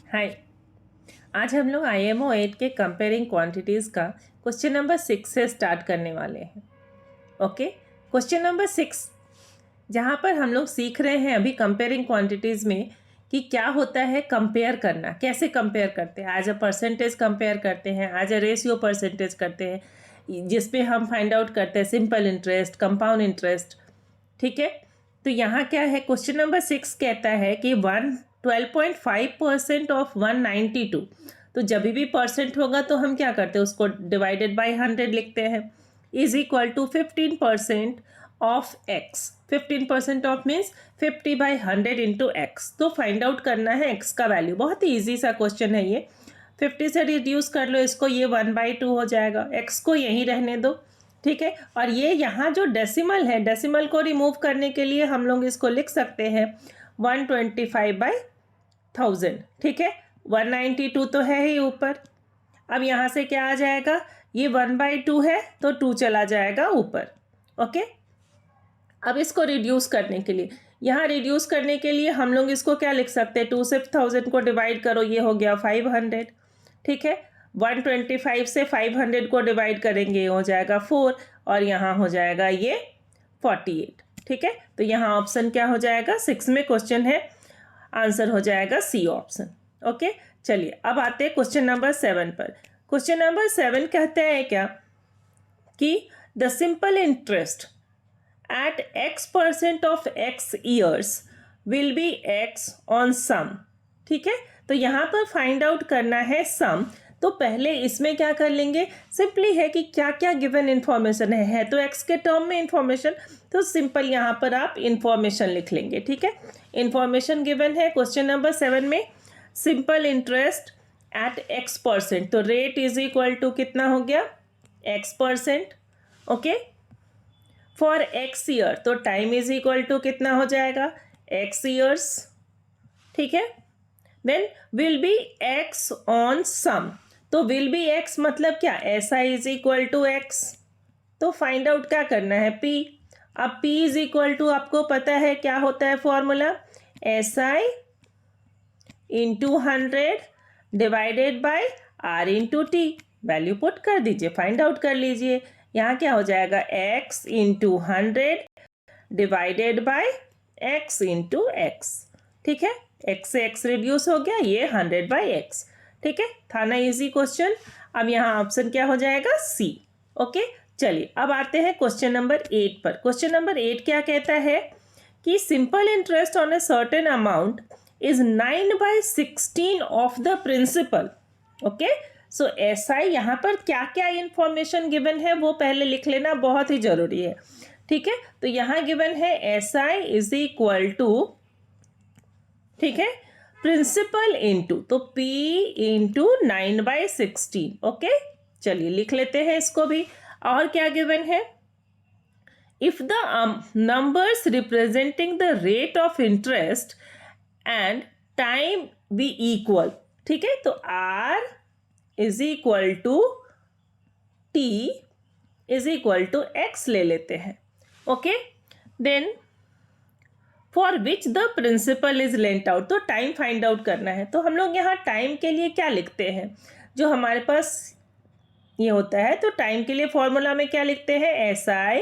हाय। आज हम लोग IMO 8 के कंपेयरिंग क्वांटिटीज़ का क्वेश्चन नंबर 6 से स्टार्ट करने वाले हैं। ओके, क्वेश्चन नंबर 6 जहाँ पर हम लोग सीख रहे हैं अभी कंपेयरिंग क्वांटिटीज़ में कि क्या होता है कंपेयर करना, कैसे कंपेयर करते हैं। आज अ परसेंटेज कंपेयर करते हैं, आज अ रेशियो परसेंटेज करते हैं, जिसपे हम फाइंड आउट करते हैं सिंपल इंटरेस्ट, कंपाउंड इंटरेस्ट। ठीक है, तो यहाँ क्या है, क्वेश्चन नंबर 6 कहता है कि 12.5% ऑफ 192। तो जब भी परसेंट होगा तो हम क्या करते हैं, उसको डिवाइडेड बाय 100 लिखते हैं, is equal to 15% of X. 15% of means 50/100 into X. तो फाइंड आउट करना है एक्स का वैल्यू। बहुत ही ईजी सा क्वेश्चन है ये। 50 से रिड्यूस कर लो इसको, ये 1/2 हो जाएगा। एक्स को यहीं रहने दो, ठीक है। और ये यहाँ जो डेसिमल है, डेसिमल को रिमूव करने के लिए हम लोग इसको लिख सकते हैं 125/1000। ठीक है, 192 तो है ही ऊपर। अब यहाँ से क्या आ जाएगा, ये 1/2 है तो 2 चला जाएगा ऊपर। ओके, अब इसको रिड्यूस करने के लिए, यहाँ रिड्यूस करने के लिए हम लोग इसको क्या लिख सकते हैं, 2 से 1000 को डिवाइड करो, ये हो गया 500। ठीक है, 125 से 500 को डिवाइड करेंगे, ये हो जाएगा 4 और यहाँ हो जाएगा ये 48। ठीक है, तो यहाँ ऑप्शन क्या हो जाएगा, 6 में क्वेश्चन है, आंसर हो जाएगा सी ऑप्शन। ओके, चलिए अब आते हैं क्वेश्चन नंबर 7 पर। क्वेश्चन नंबर 7 कहते हैं क्या कि the simple interest at x% of x years will be x on sum। ठीक है, तो यहाँ पर फाइंड आउट करना है सम। तो पहले इसमें क्या कर लेंगे, सिंपली है कि क्या क्या गिवन इन्फॉर्मेशन है तो x के टर्म में इन्फॉर्मेशन, तो सिंपल यहाँ पर आप इन्फॉर्मेशन लिख लेंगे। ठीक है, इन्फॉर्मेशन गिवन है क्वेश्चन नंबर 7 में, सिंपल इंटरेस्ट एट x%। तो रेट इज इक्वल टू कितना हो गया, x%। Okay, for X year तो टाइम इज इक्वल टू कितना हो जाएगा, एक्स ईयर्स। ठीक है, then will be X on sum. तो विल बी एक्स मतलब क्या, S I is equal to X. तो फाइंड आउट क्या करना है, पी। अब पी इज इक्वल टू आपको पता है क्या होता है formula, S I into 100 divided by R into T. Value put कर दीजिए, फाइंड आउट कर लीजिए। यहाँ क्या हो जाएगा, x into 100 divided bye x into x. ठीक है, x से x रिड्यूस हो गया, ये 100/x। ठीक है, था ना इजी क्वेश्चन। अब यहाँ ऑप्शन क्या हो जाएगा, सी। ओके, चलिए अब आते हैं क्वेश्चन नंबर 8 पर। क्वेश्चन नंबर 8 क्या कहता है कि simple interest on a certain amount is 9/16 of the principal. Okay, so SI यहाँ पर क्या क्या इंफॉर्मेशन गिवन है वो पहले लिख लेना बहुत ही जरूरी है। ठीक है, तो यहाँ गिवन है SI इज इक्वल टू, ठीक है, प्रिंसिपल इंटू, तो P इंटू 9/16। ओके, चलिए लिख लेते हैं इसको भी। और क्या गिवन है, if the numbers representing the rate of interest and time be equal। ठीक है, तो R is equal to T is equal to X ले लेते हैं। Okay, then for which the principal is lent out. तो time find out करना है, तो हम लोग यहाँ टाइम के लिए क्या लिखते हैं, जो हमारे पास ये होता है, तो टाइम के लिए फॉर्मूला में क्या लिखते हैं, S I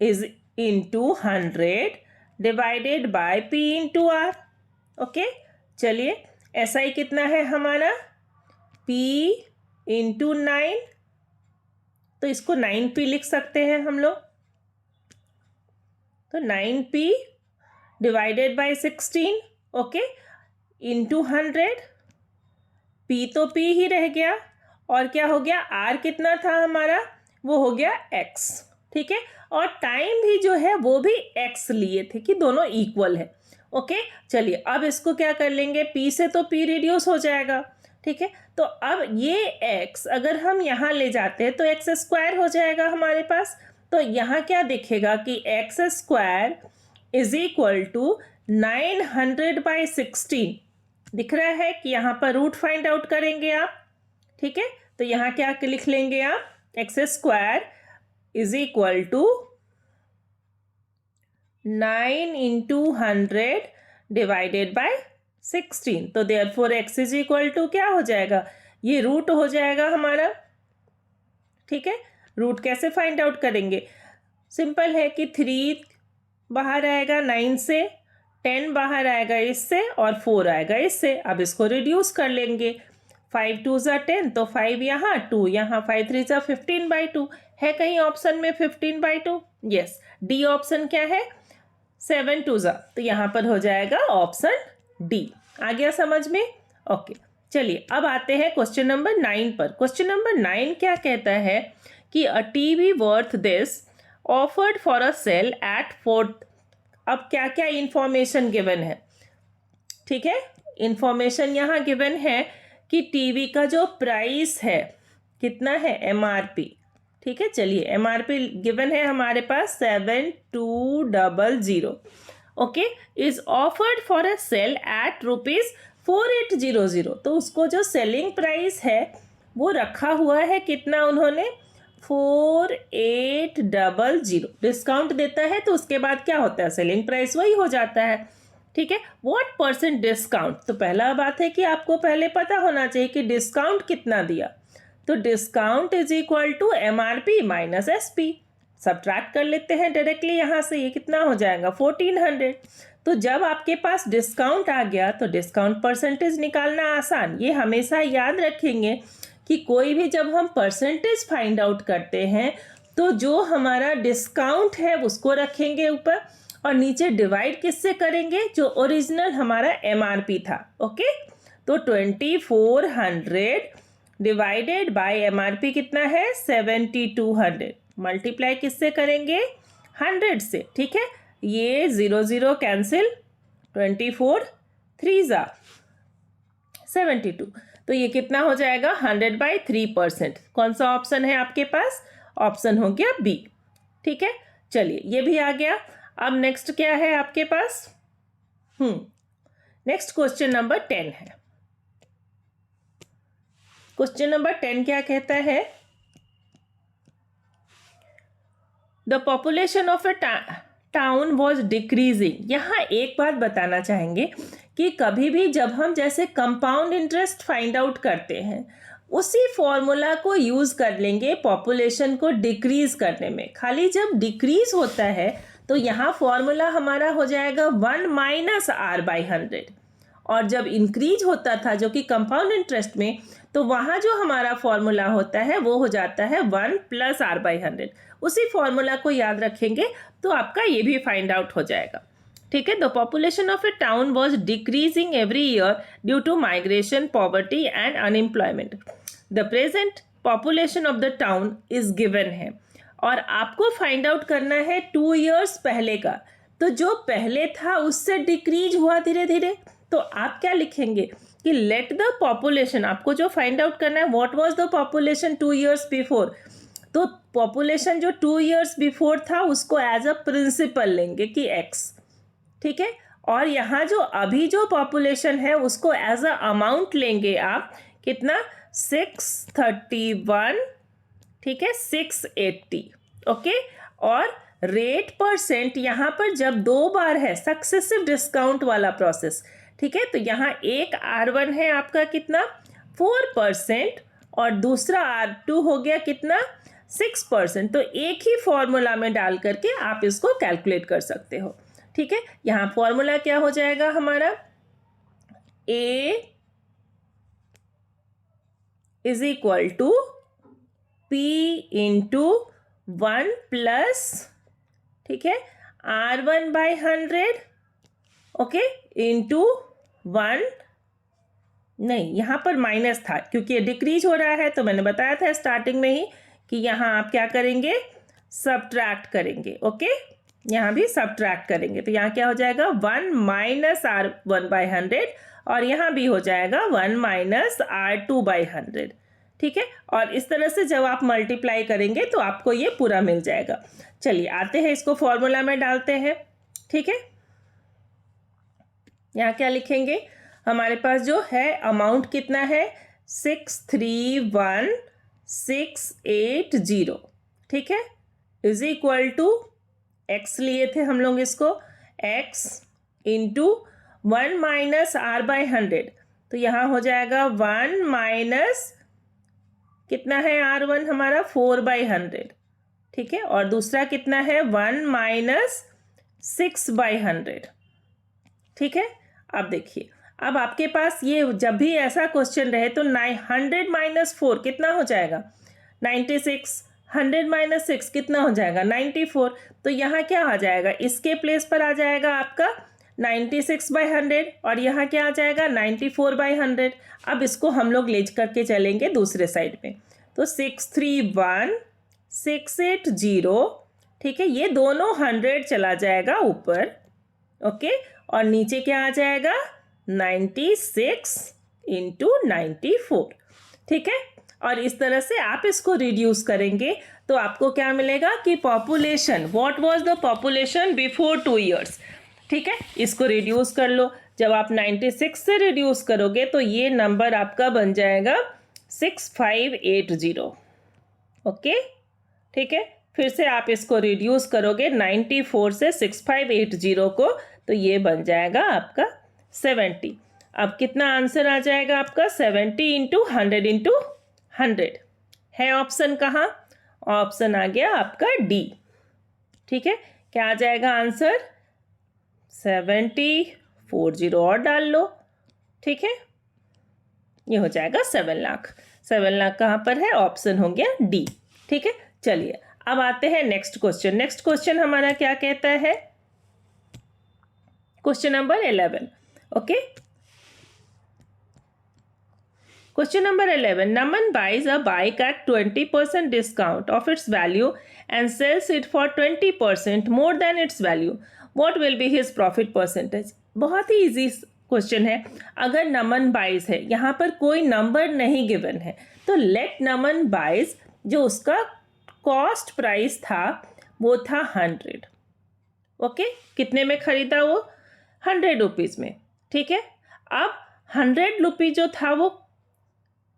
is into 100 divided by P into R. Okay, चलिए एस आई कितना है हमारा, P इंटू 9, तो इसको 9P लिख सकते हैं हम लोग। तो 9P divided by 16, okay, into 100। P तो P ही रह गया, और क्या हो गया, R कितना था हमारा, वो हो गया X। ठीक है, और टाइम भी जो है वो भी X लिए थे कि दोनों इक्वल है। ओके, चलिए अब इसको क्या कर लेंगे, P से तो P रिड्यूस हो जाएगा। ठीक है, तो अब ये x अगर हम यहाँ ले जाते हैं तो x स्क्वायर हो जाएगा हमारे पास। तो यहाँ क्या दिखेगा कि x square is equal to 900/16 दिख रहा है कि यहाँ पर रूट फाइंड आउट करेंगे आप। ठीक है, तो यहाँ क्या लिख लेंगे आप, x square is equal to 9 into 100 divided by 16। तो therefore x is equal to क्या हो जाएगा, ये रूट हो जाएगा हमारा। ठीक है, रूट कैसे फाइंड आउट करेंगे, सिंपल है कि 3 बाहर आएगा 9 से, 10 बाहर आएगा इससे और 4 आएगा इससे। अब इसको रिड्यूस कर लेंगे, 5 2 ज़ा 10, तो 5 यहाँ 2 यहाँ, 5 3 ज़ा 15/2 है कहीं ऑप्शन में 15/2? यस, डी ऑप्शन क्या है, 7 2 ज़ा, तो यहाँ पर हो जाएगा ऑप्शन डी। आ गया समझ में? ओके, चलिए अब आते हैं क्वेश्चन नंबर 9 पर। क्वेश्चन नंबर 9 क्या कहता है कि a TV worth this offered for a sale at 4। अब क्या क्या इंफॉर्मेशन गिवन है, ठीक है, इंफॉर्मेशन यहाँ गिवन है कि टीवी का जो प्राइस है कितना है, एमआरपी। ठीक है, चलिए एमआरपी गिवन है हमारे पास 7200। ओके, is offered for a sale at ₹4800। तो उसको जो सेलिंग प्राइस है वो रखा हुआ है कितना, उन्होंने 4800। डिस्काउंट देता है तो उसके बाद क्या होता है, सेलिंग प्राइस वही हो जाता है। ठीक है, व्हाट परसेंट डिस्काउंट, तो पहला बात है कि आपको पहले पता होना चाहिए कि डिस्काउंट कितना दिया। तो discount is equal to MRP minus SP. Subtract कर लेते हैं डायरेक्टली यहाँ से, ये कितना हो जाएगा 1400। तो जब आपके पास डिस्काउंट आ गया तो डिस्काउंट परसेंटेज निकालना आसान। ये हमेशा याद रखेंगे कि कोई भी जब हम परसेंटेज फाइंड आउट करते हैं तो जो हमारा डिस्काउंट है उसको रखेंगे ऊपर और नीचे डिवाइड किससे करेंगे, जो ओरिजिनल हमारा एमआरपी था। ओके, तो 2400 डिवाइडेड बाय एमआरपी कितना है 7200, मल्टीप्लाई किससे करेंगे 100 से। ठीक है, ये 0 0 कैंसिल, 24 3 ज़ा 72, तो ये कितना हो जाएगा 100/3%। कौन सा ऑप्शन है आपके पास, ऑप्शन हो गया बी। ठीक है, चलिए ये भी आ गया। अब नेक्स्ट क्या है आपके पास, नेक्स्ट क्वेश्चन नंबर 10 है। क्वेश्चन नंबर 10 क्या कहता है, the population of a town was decreasing. यहाँ एक बात बताना चाहेंगे कि कभी भी जब हम जैसे कंपाउंड इंटरेस्ट फाइंड आउट करते हैं उसी फॉर्मूला को यूज कर लेंगे पॉपुलेशन को डिक्रीज करने में। खाली जब डिक्रीज होता है तो यहाँ फॉर्मूला हमारा हो जाएगा 1 - R/100, और जब इंक्रीज होता था जो कि कंपाउंड इंटरेस्ट में, तो वहाँ जो हमारा फॉर्मूला होता है वो हो जाता है 1 + R/100। उसी फॉर्मूला को याद रखेंगे तो आपका ये भी फाइंड आउट हो जाएगा। ठीक है, the population of a town was decreasing every year due to migration, poverty and unemployment. The present population of the town is given है और आपको फाइंड आउट करना है 2 ईयर्स पहले का। तो जो पहले था उससे डिक्रीज हुआ धीरे धीरे, तो आप क्या लिखेंगे कि लेट द पॉपुलेशन, आपको जो फाइंड आउट करना है what was the population 2 years before. तो पॉपुलेशन जो 2 ईयर्स बिफोर था उसको एज अ प्रिंसिपल लेंगे कि x। ठीक है, और यहाँ जो अभी जो पॉपुलेशन है उसको एज अ अमाउंट लेंगे आप, कितना 631, ठीक है 680। ओके, और रेट परसेंट यहाँ पर जब 2 बार है, सक्सेसिव डिस्काउंट वाला प्रोसेस। ठीक है, तो यहाँ एक R1 है आपका कितना 4% और दूसरा R2 हो गया कितना 6%। तो एक ही फॉर्मूला में डाल करके आप इसको कैलकुलेट कर सकते हो। ठीक है, यहाँ फॉर्मूला क्या हो जाएगा हमारा, A is equal to P into 1 plus, ठीक है R1/100, ओके, इंटू 1, नहीं यहाँ पर माइनस था क्योंकि ये डिक्रीज हो रहा है, तो मैंने बताया था स्टार्टिंग में ही कि यहाँ आप क्या करेंगे, सब्ट्रैक्ट करेंगे। ओके, यहाँ भी सब्ट्रैक्ट करेंगे, तो यहाँ क्या हो जाएगा 1 - R1/100 और यहाँ भी हो जाएगा 1 - R2/100। ठीक है, और इस तरह से जब आप मल्टीप्लाई करेंगे तो आपको ये पूरा मिल जाएगा। चलिए आते हैं इसको फॉर्मूला में डालते हैं। ठीक है, यहाँ क्या लिखेंगे, हमारे पास जो है अमाउंट कितना है 631,680। ठीक है, इज इक्वल टू x लिए थे हम लोग इसको, x into 1 minus R by 100, तो यहाँ हो जाएगा 1 माइनस कितना है R1 हमारा 4/100, ठीक है। और दूसरा कितना है 1 माइनस 6/100, ठीक है। अब देखिए, अब आपके पास ये जब भी ऐसा क्वेश्चन रहे तो 100 माइनस 4 कितना हो जाएगा 96, 100 माइनस 6 कितना हो जाएगा 94। तो यहाँ क्या आ जाएगा, इसके प्लेस पर आ जाएगा आपका 96/100 और यहाँ क्या आ जाएगा 94/100। अब इसको हम लोग ले करके चलेंगे दूसरे साइड में, तो 631,680, ठीक है। ये दोनों 100 चला जाएगा ऊपर, ओके। और नीचे क्या आ जाएगा 96 इंटू 94, ठीक है। और इस तरह से आप इसको रिड्यूस करेंगे तो आपको क्या मिलेगा कि population, what was the population before 2 years, ठीक है। इसको रिड्यूस कर लो, जब आप 96 से रिड्यूस करोगे तो ये नंबर आपका बन जाएगा 6580, ओके, ठीक है। फिर से आप इसको रिड्यूस करोगे 94 से 6580 को, तो ये बन जाएगा आपका 70। अब कितना आंसर आ जाएगा आपका 70 इंटू 100 इंटू 100 है ऑप्शन कहाँ, ऑप्शन आ गया आपका डी, ठीक है। क्या आ जाएगा आंसर 7040 और डाल लो, ठीक है। ये हो जाएगा 7 लाख। 7 लाख कहाँ पर है, ऑप्शन हो गया डी, ठीक है। चलिए अब आते हैं नेक्स्ट क्वेश्चन। नेक्स्ट क्वेश्चन हमारा क्या कहता है, question number 11, okay. Question number 11. Naman buys a bike at 20% discount of its value and sells it for 20% more than its value. What will be his profit percentage? बहुत ही easy question है। अगर नमन buys है, यहाँ पर कोई number नहीं given है, तो लेट नमन बाइज, जो उसका कॉस्ट प्राइस था वो था 100, ओके। कितने में खरीदा वो 100 रुपीज़ में, ठीक है। अब 100 रुपीज़ जो था वो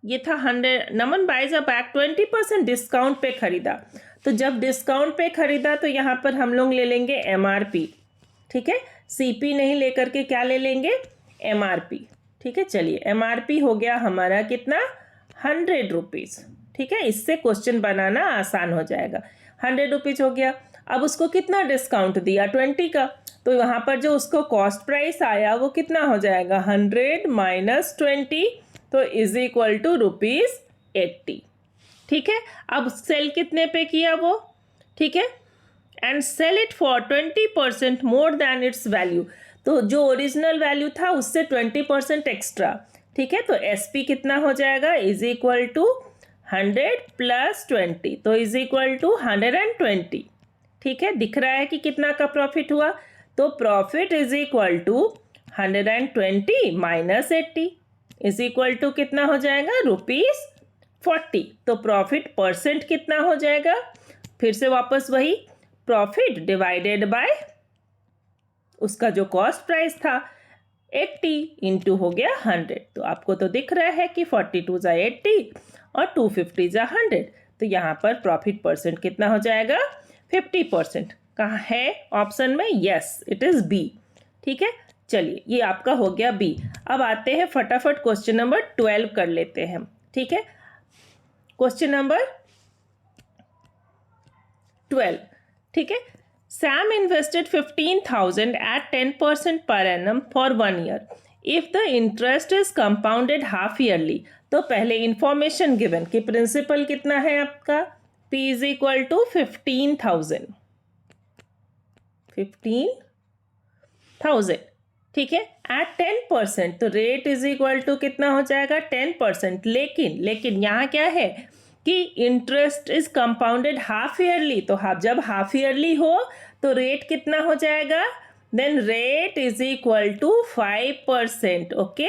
ये था 100, नमन बाइज अ बैग 20% डिस्काउंट पे खरीदा। तो जब डिस्काउंट पे खरीदा तो यहाँ पर हम लोग ले लेंगे MRP, ठीक है। CP नहीं लेकर के क्या ले लेंगे MRP, ठीक है। चलिए MRP हो गया हमारा कितना 100 रुपीज़, ठीक है। इससे क्वेश्चन बनाना आसान हो जाएगा। 100 रुपीज़ हो गया। अब उसको कितना डिस्काउंट दिया 20 का, तो यहाँ पर जो उसको कॉस्ट प्राइस आया वो कितना हो जाएगा 100 माइनस 20, तो इज इक्वल टू ₹80, ठीक है। अब सेल कितने पे किया वो, ठीक है, and sell it for 20% more than its value, तो जो ओरिजिनल वैल्यू था उससे 20% एक्स्ट्रा, ठीक है। तो SP कितना हो जाएगा इज इक्वल टू 100 प्लस 20, तो इज इक्वल टू 120, ठीक है। दिख रहा है कि कितना का प्रॉफिट हुआ, तो profit is equal to 120 minus 80 is equal to कितना हो जाएगा ₹40। तो प्रॉफिट परसेंट कितना हो जाएगा, फिर से वापस वही प्रॉफिट डिवाइडेड बाय उसका जो कॉस्ट प्राइस था 80 इंटू हो गया 100। तो आपको तो दिख रहा है कि 42 × 80 और 250 × 100, तो यहाँ पर प्रॉफिट परसेंट कितना हो जाएगा 50%। कहाँ है ऑप्शन में, यस इट इज़ बी, ठीक है। चलिए ये आपका हो गया बी। अब आते हैं फटाफट क्वेश्चन नंबर 12 कर लेते हैं, ठीक है। क्वेश्चन नंबर 12, ठीक है। Sam invested 15,000 at 10% per annum for 1 year. If the interest is compounded half yearly, तो पहले इंफॉर्मेशन गिवन कि प्रिंसिपल कितना है आपका, P इज इक्वल टू 15,000, ठीक है, एट 10%, तो रेट इज इक्वल टू कितना हो जाएगा 10%। लेकिन यहाँ क्या है कि interest is compounded half yearly, तो जब हाफ ईयरली हो तो रेट कितना हो जाएगा, then rate is equal to 5%, okay.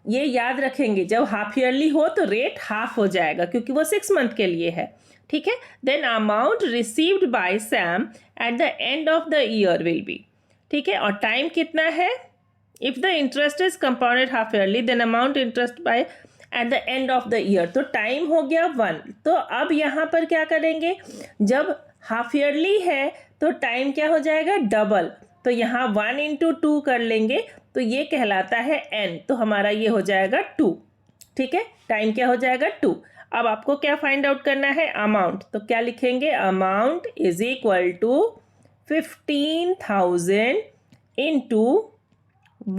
ये याद रखेंगे, जब हाफ ईयरली हो तो रेट हाफ हो जाएगा क्योंकि वो 6 मंथ के लिए है, ठीक है। Then amount received by Sam at the end of the year will be, ठीक है। और टाइम कितना है, if the interest is compounded half yearly then amount interest by at the end of the year, तो time हो गया 1। तो अब यहाँ पर क्या करेंगे, जब हाफ ईयरली है तो टाइम क्या हो जाएगा डबल, तो यहाँ 1 इंटू 2 कर लेंगे तो ये कहलाता है n, तो हमारा ये हो जाएगा 2। ठीक है, टाइम क्या हो जाएगा 2। अब आपको क्या फाइंड आउट करना है, अमाउंट। तो क्या लिखेंगे, amount is equal to 15,000 into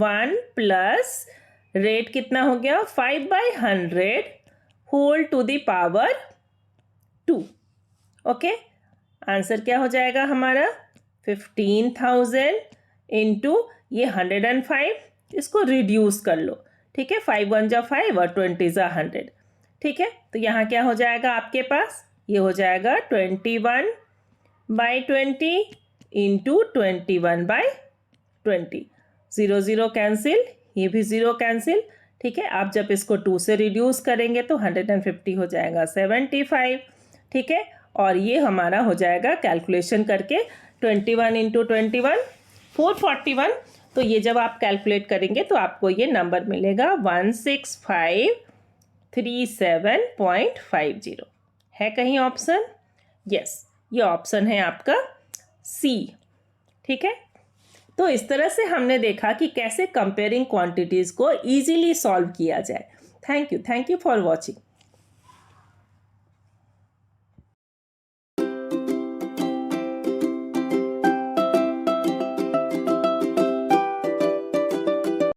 1 plus rate कितना हो गया 5/100 whole to the power 2। Okay, answer क्या हो जाएगा हमारा 15,000 इंटू ये 105, इसको रिड्यूस कर लो। ठीक है, 5 1 जा 5 और 20 जा 100। ठीक है, तो यहाँ क्या हो जाएगा आपके पास, ये हो जाएगा 21/20 इंटू 21/20। 0 0 कैंसिल, ये भी 0 कैंसिल। ठीक है, आप जब इसको 2 से रिड्यूस करेंगे तो 150 हो जाएगा 75। ठीक है, और ये हमारा हो जाएगा कैलकुलेशन करके 21 इंटू 21 441। तो ये जब आप कैलकुलेट करेंगे तो आपको ये नंबर मिलेगा 16537.50। है कहीं ऑप्शन? यस, ये ऑप्शन है आपका सी। ठीक है, तो इस तरह से हमने देखा कि कैसे कंपेयरिंग क्वांटिटीज़ को ईजिली सॉल्व किया जाए। Thank you for watching.